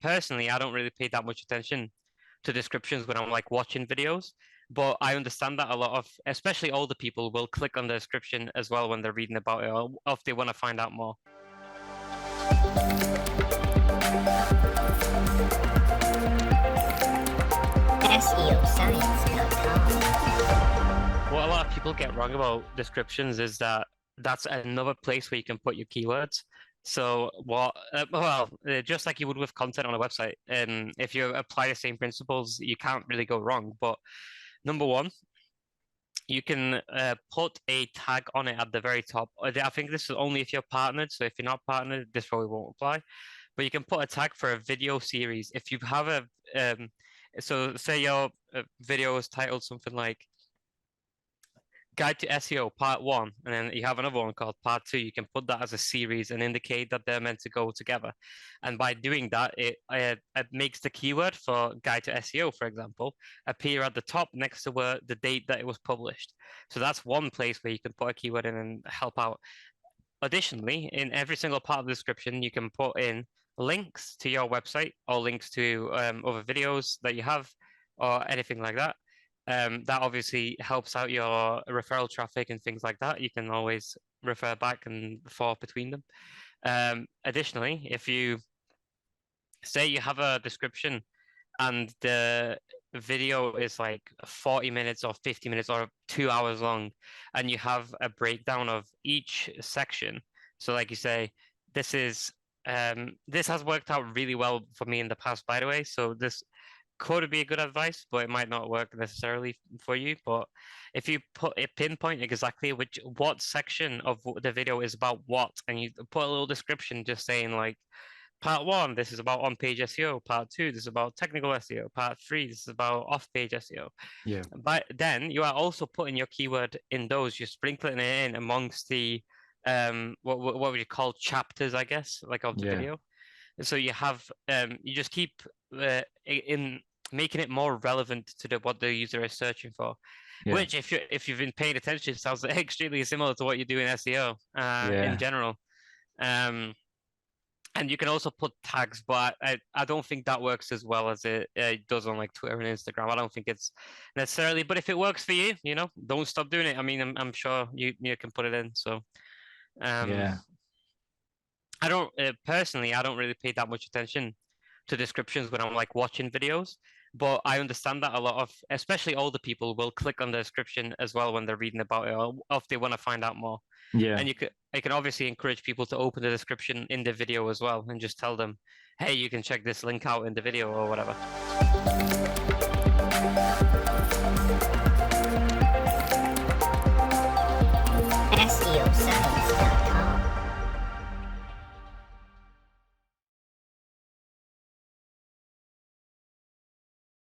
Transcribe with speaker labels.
Speaker 1: personally, I don't really pay that much attention to descriptions when I'm like watching videos, but I understand that a lot of, especially older people, will click on the description as well when they're reading about it, or if they want to find out more.
Speaker 2: SEOscience.com.
Speaker 1: What a lot of people get wrong about descriptions is that that's another place where you can put your keywords. So just like you would with content on a website, if you apply the same principles, you can't really go wrong. But number one, you can put a tag on it at the very top. I think this is only if you're partnered. So if you're not partnered, this probably won't apply. But you can put a tag for a video series. If you have so say your video is titled something like Guide to SEO Part 1, and then you have another one called Part 2. You can put that as a series and indicate that they're meant to go together. And by doing that, it makes the keyword for Guide to SEO, for example, appear at the top next to the date that it was published. So that's one place where you can put a keyword in and help out. Additionally, in every single part of the description, you can put in links to your website or links to other videos that you have or anything like that. That obviously helps out your referral traffic and things like that. You can always refer back and forth between them. Additionally, if you say you have a description and the video is like 40 minutes or 50 minutes or 2 hours long, and you have a breakdown of each section. So like you say, this has worked out really well for me in the past, by the way. So this could be a good advice, but it might not work necessarily for you. But if you pinpoint exactly what section of the video is about what, and you put a little description just saying like, Part 1, this is about on-page SEO. Part 2, this is about technical SEO. Part 3, this is about off-page SEO.
Speaker 3: Yeah.
Speaker 1: But then you are also putting your keyword in those. You're sprinkling it in amongst the what would you call chapters, I guess, like of the video. So you have you just keep in making it more relevant to what the user is searching for. Yeah. Which, if you've been paying attention, sounds extremely similar to what you do in SEO in general. And you can also put tags, but I don't think that works as well as it does on like Twitter and Instagram. I don't think it's necessarily, but if it works for you, don't stop doing it. I mean, I'm sure you can put it in. So, I don't personally, I don't really pay that much attention to descriptions when I'm like watching videos, but I understand that a lot of, especially older people, will click on the description as well when they're reading about it, or if they want to find out more. Yeah. And I can obviously encourage people to open the description in the video as well and just tell them, hey, you can check this link out in the video or whatever.
Speaker 2: SEO